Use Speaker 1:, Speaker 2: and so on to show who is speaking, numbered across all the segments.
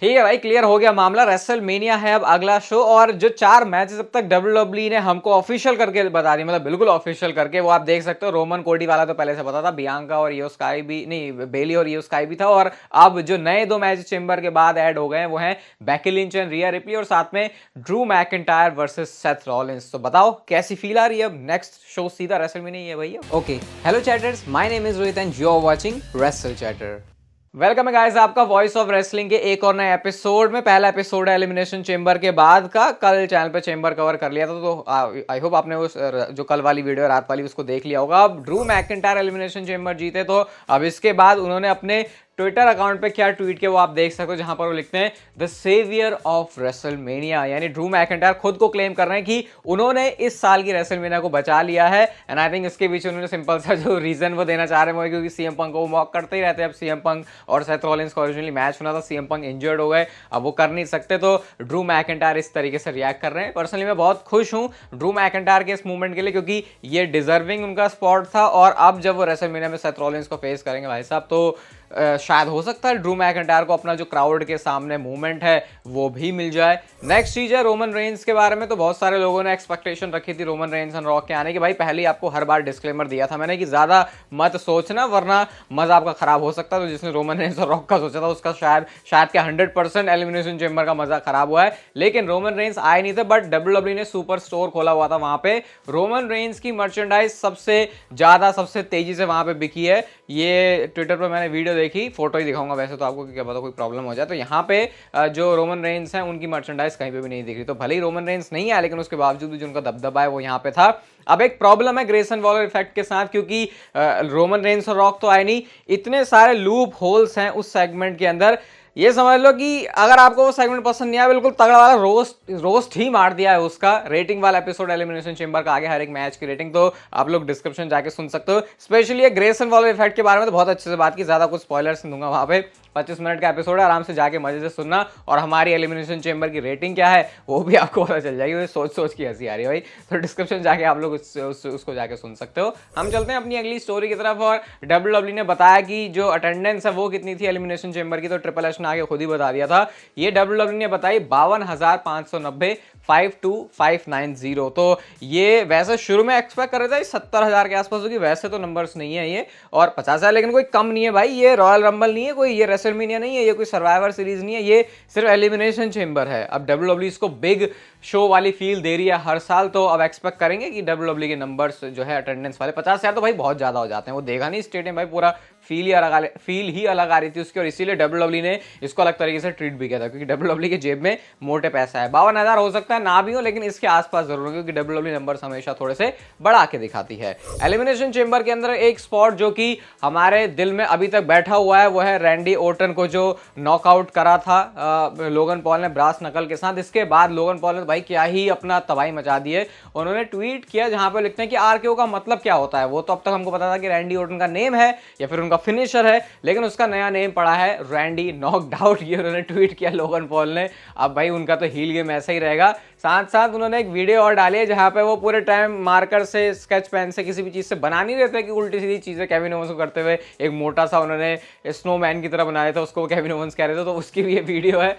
Speaker 1: ठीक है भाई, क्लियर हो गया मामला। रेसलमेनिया है अब अगला शो, और जो 4 मैचेस अब तक डब्ल्यूडब्ल्यूई ने हमको ऑफिशियल करके बता दी, मतलब बिल्कुल ऑफिशियल करके, वो आप देख सकते हो। रोमन कोडी वाला तो पहले से पता था, बियांका और इयो स्काई भी नहीं, बेली और इयो स्काई भी था, और अब जो नए 2 मैच चेंबर के बाद ऐड हो गए हैं वो हैं Becky Lynch and Rhea Ripley, और साथ में Drew McIntyre versus Seth Rollins. तो बताओ कैसी फील आ रही है? अब नेक्स्ट शो सीधा रेसलमेनिया ही है भैया। Okay, hello chatters, my name is Rohit and you are watching Wrestle Chatter. Welcome है गाइस आपका वॉइस ऑफ रेसलिंग के एक और नए एपिसोड में। पहला एपिसोड है एलिमिनेशन चेंबर के बाद का, कल चैनल पे चेंबर कवर कर लिया था, तो आई होप आपने उस जो कल वाली वीडियो रात वाली उसको देख लिया होगा। अब ड्रू मैकिंटायर एलिमिनेशन चेंबर जीते, तो अब इसके बाद उन्होंने अपने ट्विटर अकाउंट पे क्या ट्वीट किया वो आप देख सकते हो, जहां पर वो लिखते हैं द सेवियर ऑफ रेसलमेनिया, यानी ड्रू मैकिंटायर खुद को क्लेम कर रहे हैं कि उन्होंने इस साल की रेसलमेनिया को बचा लिया है। एंड आई थिंक इसके पीछे उन्होंने सिंपल सा जो रीजन वो देना चाह रहे हैं वो है क्योंकि सीएम पंक को वो मॉक करते ही रहते हैं। अब सीएम पंक और सेथ रॉलिंस का ओरिजिनली मैच होना था, सीएम पंक इंजर्ड हो गए, अब वो कर नहीं सकते, तो ड्रू मैकिंटायर इस तरीके से रिएक्ट कर रहे हैं। पर्सनली मैं बहुत खुश हूं ड्रू मैकिंटायर के इस मूवमेंट के लिए, क्योंकि ये डिजर्विंग उनका स्पॉट था, और अब जब वो रेसलमेनिया में सेथ रॉलिंस को फेस करेंगे भाई साहब, तो शायद हो सकता है ड्रू मैकिंटायर को अपना जो क्राउड के सामने मूवमेंट है वो भी मिल जाए। नेक्स्ट चीज है रोमन रेंस के बारे में, तो बहुत सारे लोगों ने एक्सपेक्टेशन रखी थी रोमन रेंस एंड रॉक के आने की। भाई पहले ही आपको हर बार डिस्क्लेमर दिया था मैंने कि ज्यादा मत सोचना वरना मजा आपका खराब हो सकता है। तो जिसने रोमन रेंस और रॉक का सोचा था उसका शायद क्या 100% एलिमिनेशन चेंबर का मजा खराब हुआ है। लेकिन रोमन रेंस आए नहीं थे, बट डब्ल्यूडब्ल्यूई ने सुपर स्टोर खोला हुआ था, वहां पे रोमन रेंस की मर्चेंडाइज सबसे ज्यादा सबसे तेजी से वहां पे बिकी है। ये ट्विटर पर मैंने वीडियो देखी, फोटो ही दिखाऊंगा वैसे तो आपको, क्या पता कोई प्रॉब्लम हो जाए। तो यहाँ पे जो रोमन रेंस हैं उनकी मर्चेंडाइज कहीं पे भी नहीं दिख रही। तो भले ही रोमन रेंस नहीं आया, लेकिन उसके बावजूद भी जो उनका दबदबा है वो यहाँ पे था। अब एक प्रॉब्लम है ग्रेसन वॉलर इफेक्ट के साथ, क्योंकि रोमन रेंस और रॉक तो आए नहीं, इतने सारे लूप होल्स हैं उस सेगमेंट के अंदर। ये समझ लो कि अगर आपको वो सेगमेंट पसंद नहीं आया, बिल्कुल तगड़ा वाला रोस्ट ही मार दिया है उसका। रेटिंग वाला एपिसोड एलिमिनेशन चेंबर का आगे हर एक मैच की रेटिंग, तो आप लोग डिस्क्रिप्शन जाके सुन सकते हो। स्पेशली ये ग्रेसन वॉलर इफेक्ट के बारे में तो बहुत अच्छे से बात की, ज्यादा कुछ स्पॉयलर्स नहीं दूंगा। वहां पे 25 मिनट का एपिसोड है, आराम से जाके मजे से सुनना, और हमारी एलिमिनेशन चेंबर की रेटिंग क्या है वो भी आपको पता चल जाएगी। सोच की हंसी आ रही है भाई, तो डिस्क्रिप्शन जाके आप लोग उसको जाके सुन सकते हो। हम चलते हैं अपनी अगली स्टोरी की तरफ, और डब्ल्यूडब्ल्यूई ने बताया कि जो अटेंडेंस है वो कितनी थी एलिमिनेशन चेंबर की, तो ट्रिपल एच ने आगे खुद ही बता दिया था। ये डब्ल्यूडब्ल्यूई ने बताई 52,590, 52,590। तो ये वैसे शुरू में एक्सपेक्ट कर रहे थे 70,000 के आसपास होगी, वैसे तो नंबर्स नहीं है ये, और 50,000, लेकिन कोई कम नहीं है भाई। ये रॉयल रंबल नहीं है कोई, ये रेसलमेनिया नहीं है, ये कोई सर्वाइवर सीरीज नहीं है, ये सिर्फ एलिमिनेशन चेंबर है। अब डब्ल्यूडब्ल्यूई इसको बिग शो वाली फील दे रही है हर साल, तो अब एक्सपेक्ट करेंगे कि डब्ल्यूडब्ल्यूई के नंबर्स जो है अटेंडेंस वाले 50,000 तो भाई बहुत ज्यादा हो जाते हैं। वो देखा नहीं स्टेडियम भाई, पूरा फील ही अलग आ रही थी उसकी, और इसीलिए डब्ल्यूडब्ल्यूई ने इसको अलग तरीके से ट्रीट भी किया था, क्योंकि डब्ल्यूडब्ल्यूई के जेब में मोटे पैसा है। 52,000 हो सकता है ना भी हो, लेकिन इसके आसपास जरूर हो, क्योंकि डब्ल्यूडब्ल्यूई नंबर्स हमेशा थोड़े से बढ़ा के दिखाती है। एलिमिनेशन चेंबर के अंदर एक स्पॉट जो कि हमारे दिल में अभी तक बैठा हुआ है वो है रैंडी ओर्टन को जो नॉकआउट करा था लोगन पॉल ने ब्रास नकल के साथ। इसके बाद लोगन पॉल ने भाई क्या ही अपना तबाही मचा दी है। उन्होंने ट्वीट किया जहां पे लिखते हैं कि आरकेओ का मतलब क्या होता है। वो तो अब तक हमको पता था कि रैंडी ओर्टन का नेम है या फिर उनका फिनिशर है, लेकिन उसका नया नेम पड़ा है रैंडी नॉकड आउट। ये उन्होंने ट्वीट किया लोगन पॉल ने। अब भाई उनका तो हील गेम ऐसा ही रहेगा। साथ साथ उन्होंने एक वीडियो और डाली है जहां पे वो पूरे टाइम मार्कर से, स्केच पेन से, किसी भी चीज से बना नहीं रहते कि उल्टी सीधी चीजें केविन ओवंस को करते हुए एक मोटा सा उन्होंने स्नोमैन की तरह बनाया था, उसको केविन ओवंस कह रहे थे, तो उसकी भी ये वीडियो है।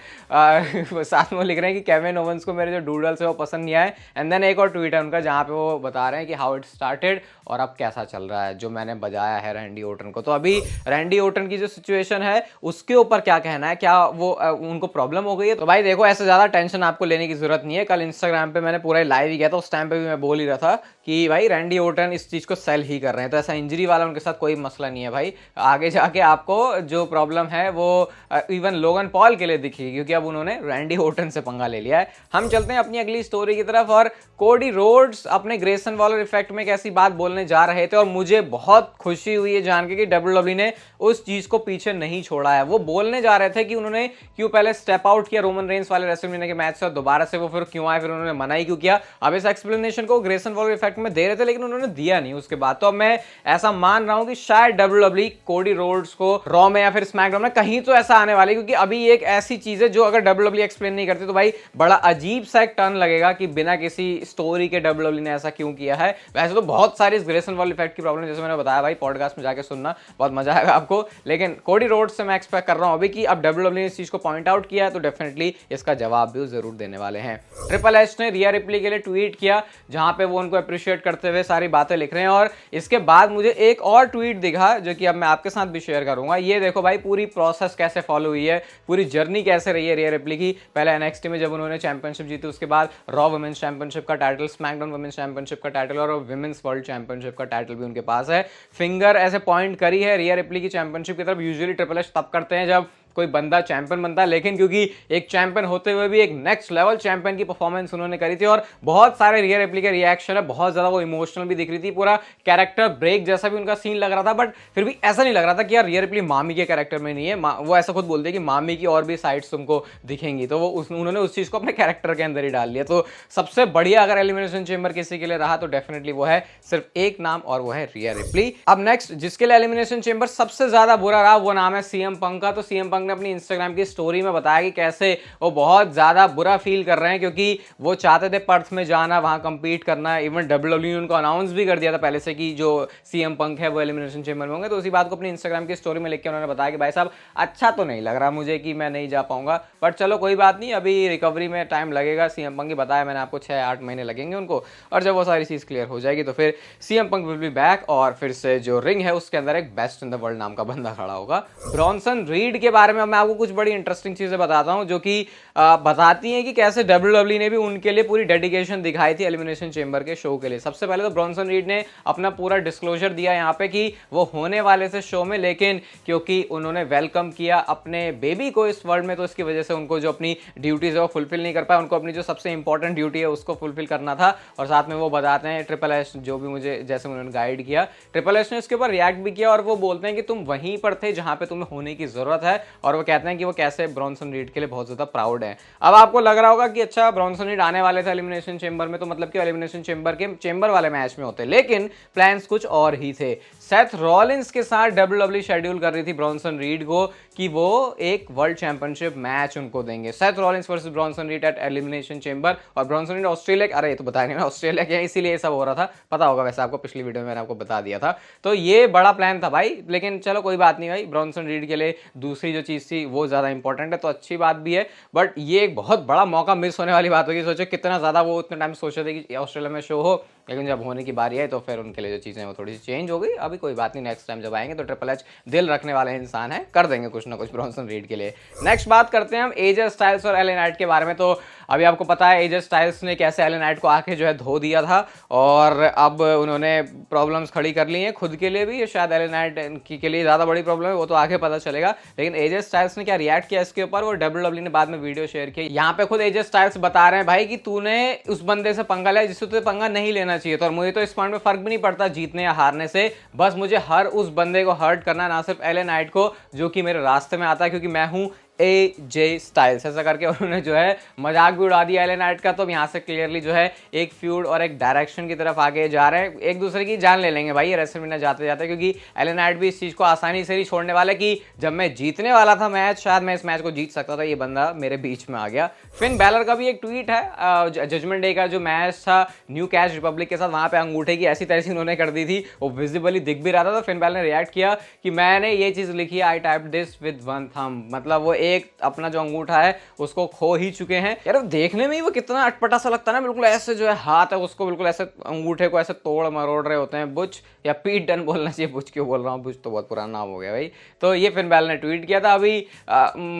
Speaker 1: साथ में लिख रहे हैं कि केविन ओवंस को मेरे जो डूडल्स है वो पसंद नहीं आए। एंड देन एक और ट्वीट है उनका जहां पे वो बता रहे हैं कि हाउ इट स्टार्टेड और अब कैसा चल रहा है जो मैंने बजाया है रैंडी ओर्टन को। तो अभी रैंडी ओर्टन की जो सिचुएशन है उसके ऊपर क्या कहना है, क्या वो उनको प्रॉब्लम हो गई है? तो भाई देखो, ऐसे ज्यादा टेंशन आपको लेने की जरूरत नहीं है। कल इंस्टाग्राम पे मैंने पूरा लाइव ही किया था, उस टाइम पे भी मैं बोल ही रहा था कि भाई रैंडी ओर्टन इस चीज को सेल ही कर रहे हैं, तो ऐसा इंजरी वाला उनके साथ कोई मसला नहीं है भाई। आगे जाके आपको जो प्रॉब्लम है वो इवन लोगन पॉल के लिए दिखेगी, क्योंकि अब उन्होंने रैंडी ओर्टन से पंगा ले लिया है। हम चलते हैं अपनी अगली स्टोरी की तरफ, और कोडी रोड्स अपने ग्रेसन वॉलर इफेक्ट में एक ऐसी बात बोलने जा रहे थे, और मुझे बहुत खुशी हुई है जान के कि डब्ल्यूडब्ल्यूई ने उस चीज को पीछे नहीं छोड़ा है। वो बोलने जा रहे थे कि उन्होंने क्यों पहले स्टेप आउट किया रोमन रेंस वाले रेसलमेनिया के मैच से, और दोबारा से वो फिर क्यों आए, फिर उन्होंने मना ही क्यों किया। अब इस एक्सप्लेनेशन को ग्रेसन वॉलर इफेक्ट में दे रहे थे, लेकिन उन्होंने दिया नहीं उसके बाद। तो अब मैं ऐसा मान रहा हूं कि शायद डब्ल्यूडब्ल्यूई कोडी रोड्स को रॉ में या फिर स्मैकडाउन में कहीं तो ऐसा आने वाली, क्योंकि अभी एक ऐसी चीज है जो अगर डब्ल्यूडब्ल्यूई एक्सप्लेन नहीं करती तो भाई बड़ा अजीब सा एक टर्न लगेगा कि बिना किसी स्टोरी के डब्ल्यूडब्ल्यूई ने ऐसा क्यों किया है। वैसे तो बहुत सारी इस ग्रेसन वॉलर इफेक्ट की प्रॉब्लम, जैसे मैंने बताया भाई, पॉडकास्ट में जाके सुनना, बहुत मजा आएगा आपको। लेकिन कोडी रोड्स से मैं एक्सपेक्ट कर रहा हूँ अभी कि अब WWE ने इस चीज को पॉइंट आउट किया है तो डेफिनेटली इसका जवाब भी जरूर देने वाले हैं। ट्रिपल एच ने रिया रिप्ली के लिए ट्वीट किया जहां पे वो उनको अप्रिशिएट करते हुए सारी बातें लिख रहे हैं, और इसके बाद मुझे एक और ट्वीट दिखा जो कि अब मैं आपके साथ भी शेयर करूंगा। ये देखो भाई पूरी प्रोसेस कैसे फॉलो हुई है, पूरी जर्नी कैसे रही है रिया रिप्ली की। पहले एनएक्सटी में जब उन्होंने चैंपियनशिप जीती, उसके बाद रॉ वुमेन्स चैंपियनशिप का टाइटल, स्मैकडाउन वुमेन्स चैंपियनशिप का टाइटल और विमेन्स वर्ल्ड चैंपियनशिप का टाइटल भी उनके पास है। फिंगर ऐसे पॉइंट करी है रिया रिप्ली की चैंपियनशिप की तरफ। यूजुअली ट्रिपल एच तब करते हैं जब कोई बंदा चैंपियन बनता है, लेकिन क्योंकि एक चैंपियन होते हुए भी एक नेक्स्ट लेवल चैंपियन की परफॉर्मेंस उन्होंने करी थी और बहुत सारे रिया रिप्ली के रिएक्शन है, बहुत ज्यादा वो इमोशनल भी दिख रही थी, पूरा कैरेक्टर ब्रेक जैसा भी उनका सीन लग रहा था। बट फिर भी ऐसा नहीं लग रहा था कि यार रिया रिप्ली मामी के कैरेक्टर में नहीं है। वो ऐसा खुद बोलते हैं कि मामी की और भी साइड्स तुमको दिखेंगी, तो वो उन्होंने उस चीज को अपने कैरेक्टर के अंदर ही डाल लिया। तो सबसे बढ़िया अगर एलिमिनेशन चेंबर किसी के लिए रहा तो डेफिनेटली वो है सिर्फ एक नाम, और वो है रिया रिप्ली। अब नेक्स्ट जिसके लिए एलिमिनेशन चेंबर सबसे ज्यादा बुरा रहा वो नाम है सीएम पंक का। तो सीएम पंक ने अपनी इंस्टाग्राम की स्टोरी में बताया कि कैसे वो बहुत ज्यादा बुरा फील कर रहे हैं क्योंकि वो चाहते थे पर्थ में जाना, वहां कंपीट करना। इवन WWE ने उनको अनाउंस भी कर दिया था पहले से कि जो सीएम पंक है वो एलिमिनेशन चेंबर में होंगे। तो उसी बात को अपनी इंस्टाग्राम की स्टोरी में लिख के उन्होंने बताया कि भाई साहब अच्छा तो नहीं लग रहा मुझे कि मैं नहीं जा पाऊंगा, बट चलो कोई बात नहीं, अभी रिकवरी में टाइम लगेगा। सीएम पंक ही बताया मैंने आपको 6-8 महीने लगेंगे उनको, और जब वो सारी चीज क्लियर हो जाएगी तो फिर CM Punk will be back और फिर से जो रिंग है उसके अंदर एक बेस्ट इन द वर्ल्ड नाम का बंदा खड़ा होगा। ब्रॉन्सन रीड के बारे में मैं आपको कुछ बड़ी इंटरेस्टिंग चीजें बताता हूं जो कि बताती हैं कि कैसे WWE ने भी उनके लिए पूरी डेडिकेशन दिखाई थी एलिमिनेशन चेंबर के शो के लिए। सबसे पहले तो ब्रॉन्सन रीड ने अपना पूरा डिस्क्लोजर दिया यहाँ पे कि वो होने वाले थे शो में, लेकिन क्योंकि उन्होंने वेलकम किया अपने बेबी को इस वर्ल्ड में तो इसकी वजह से उनको जो अपनी ड्यूटीज है वो फुलफिल नहीं कर पाए। उनको अपनी जो सबसे इंपॉर्टेंट ड्यूटी है उसको फुलफिल करना था। और साथ में वो बताते हैं ट्रिपल एच जो भी मुझे जैसे उन्होंने गाइड किया, ट्रिपल एच ने इसके ऊपर रिएक्ट भी किया और वो बोलते हैं कि तुम वहीं पर थे जहां पे तुम्हें होने की जरूरत है। और वो कहते हैं कि वो कैसे ब्रॉन्सन रीड के लिए बहुत ज्यादा प्राउड है। अब आपको लग रहा होगा कि अच्छा ब्रॉन्सन रीड आने वाले थे एलिमिनेशन चेंबर में, तो मतलब कि एलिमिनेशन चेंबर के चेंबर वाले मैच में होते, लेकिन प्लान्स कुछ और ही थे। सेथ रॉलिंस के साथ WWE शेड्यूल कर रही थी ब्रॉन्सन रीड को कि वो एक वर्ल्ड चैंपियनशिप मैच उनको देंगे, Seth Rollins versus Bronson read eight elimination chamber. और ब्रॉन्सन रीड ऑस्ट्रेलिया, अरे ये तो बताया नहीं मैं ऑस्ट्रेलिया के, इसीलिए ये सब हो रहा था, पता होगा वैसे आपको, पिछली वीडियो में मैंने आपको बता दिया था। तो ये बड़ा प्लान था भाई, लेकिन चलो कोई बात नहीं भाई, ब्रॉन्सन रीड के लिए दूसरी जो चीज थी वो ज्यादा इंपॉर्टेंट है, तो अच्छी बात भी है। बट ये एक बहुत बड़ा मौका मिस होने वाली बात होगी। सोचो कितना ज्यादा वो उतने टाइम सोच रहे थे कि ऑस्ट्रेलिया में शो हो, लेकिन जब होने की बारी आई तो फिर उनके लिए जो चीजें वो थोड़ी सी चेंज हो गई। अभी कोई बात नहीं, नेक्स्ट टाइम जब आएंगे तो ट्रिपल एच दिल रखने वाले इंसान है, कर देंगे कुछ ना कुछ ब्रॉन्सन रीड के लिए। नेक्स्ट बात करते हैं हम एजे स्टाइल्स और एले नाइट के बारे में। तो अभी आपको पता है एजे स्टाइल्स ने कैसे एले नाइट को आके जो है धो दिया था, और अब उन्होंने प्रॉब्लम्स खड़ी कर ली हैं खुद के लिए भी, शायद एले नाइट के लिए ज्यादा बड़ी प्रॉब्लम है वो तो आगे पता चलेगा। लेकिन एजे स्टाइल्स ने क्या रिएक्ट किया इसके ऊपर, वो WWE ने बाद में वीडियो शेयर की। यहाँ पे खुद एजे स्टाइल्स बता रहे हैं भाई कि तूने उस बंदे से पंगा लिया जिससे तुझे पंगा नहीं लेना चाहिए था, और मुझे तो इस पॉइंट में फर्क भी नहीं पड़ता जीतने या हारने से, बस मुझे हर उस बंदे को हर्ट करना है, ना सिर्फ एले नाइट को जो कि मेरे रास्ते में आता है, क्योंकि मैं हूं एजे स्टाइल्स। ऐसा करके उन्होंने जो है मजाक भी उड़ा दिया एले नाइट का। तो यहाँ से क्लियरली जो है एक फ्यूड और एक डायरेक्शन की तरफ आगे जा रहे हैं, एक दूसरे की जान ले लेंगे भाई ये रेसलमेनिया जाते जाते, क्योंकि एले नाइट भी इस चीज को आसानी से नहीं छोड़ने वाला कि जब मैं जीतने वाला था मैच, शायद मैं इस मैच को जीत सकता था, ये बंदा मेरे बीच में आ गया। फिन बैलर का भी एक ट्वीट है, जजमेंट डे का जो मैच था न्यू कैच रिपब्लिक के साथ, वहां पे अंगूठे की ऐसी तैसी उन्होंने कर दी थी, वो विजिबली दिख भी रहा था। तो फिन बैलर ने रिएक्ट किया कि मैंने ये चीज लिखी है, I typed this with one thumb, मतलब वो एक अपना जो अंगूठा है उसको खो ही चुके हैं। यार देखने में ही वो कितना अटपटा सा लगता है ना, बिल्कुल ऐसे जो है हाथ है उसको बिल्कुल ऐसे अंगूठे को ऐसे तोड़ मरोड़ रहे होते हैं। बुच या पीट डन बोलना चाहिए, बुच क्यों बोल रहा हूँ, बुच तो बहुत पुराना नाम हो गया भाई। तो ये फिन बैलर ने ट्वीट किया था। अभी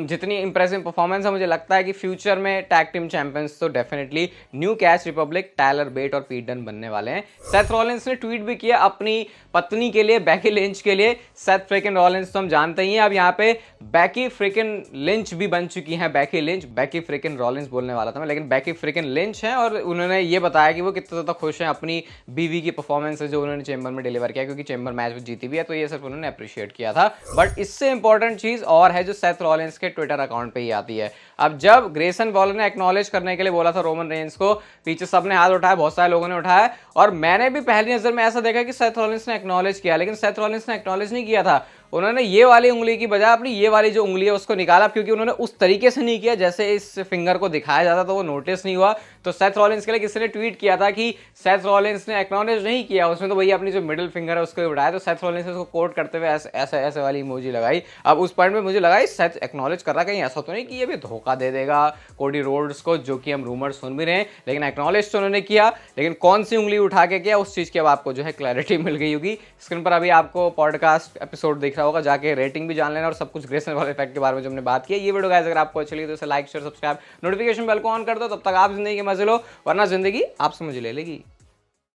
Speaker 1: जितनी इंप्रेसिव परफॉर्मेंस है मुझे लगता है कि फ्यूचर में टैग टीम चैंपियंस तो definitely New Catch Republic, Tyler Bate और पीट डन बनने वाले हैं। सेथ रॉलिंस ने ट्वीट भी किया अपनी पत्नी के लिए, बैकी लिंच के लिए। सेथ फ्रिकन रॉलिंस तो हम जानते ही हैं, अब यहाँ पे बैकी फ्रिकन लिंच भी बन चुकी हैं। बैकी लिंच, बैकी फ्रिकन रॉलिंस बोलने वाला था मैं, लेकिन बैकी फ्रिकन लिंच हैं। और उन्होंने ये बताया कि वो कितना ज़्यादा खुश हैं अपनी बीवी की परफॉर्मेंस से जो उन्होंने चेंबर में डिलीवर किया, क्योंकि चेंबर मैच में जीती भी है, तो ये सिर्फ उन्होंने अप्रिशिएट किया था। बट इससे इंपॉर्टेंट चीज़ और है जो सेथ रॉलिंस के ट्विटर अकाउंट पर ही आती है। अब जब ग्रेसन वॉलर ने एक्नॉलेज करने के लिए बोला था रोमन रेंस को, पीछे सबने हाथ उठाया, बहुत सारे लोगों ने उठाया, और मैंने भी पहली नजर में ऐसा देखा कि सेथ रॉलिंस ने एक्नॉलेज किया, लेकिन सेथ रॉलिंस ने एक्नॉलेज नहीं किया था। उन्होंने ये वाली उंगली की बजाय अपनी ये वाली जो उंगली है उसको निकाला, क्योंकि उन्होंने उस तरीके से नहीं किया जैसे इस फिंगर को दिखाया जाता, तो वो नोटिस नहीं हुआ। तो सेथ रॉलिंस के लिए किसी ने ट्वीट किया था कि सेथ रॉलिंस ने एक्नॉलेज नहीं किया, उसमें तो भैया अपनी जो मिडिल फिंगर है उसको उठाया, तो सेथ रॉलिंस ने उसको कोट करते हुए ऐसे वाली इमोजी लगाई। अब उस पॉइंट में मुझे लगा सेथ एक्नॉलेज कर रहा, कहीं ऐसा तो नहीं कि ये भी धोखा दे देगा कोडी रोड्स को, जो कि हम रूमर सुन भी रहे हैं, लेकिन एक्नॉलेज तो उन्होंने किया, लेकिन कौन सी उंगली उठा के किया उस चीज की अब आपको जो है क्लैरिटी मिल गई होगी। स्क्रीन पर अभी आपको पॉडकास्ट एपिसोड दिख रहा होगा, जाके रेटिंग भी जान लेना और सब कुछ ग्रेसन वाले इफेक्ट के बारे में जो हमने बात की है। ये वीडियो गाइस अगर आपको अच्छी लगी तो इसे like share subscribe notification bell को ऑन कर दो, तब तक आप जिंदगी के मजे लो, वरना जिंदगी आपसे मुझे ले लेगी।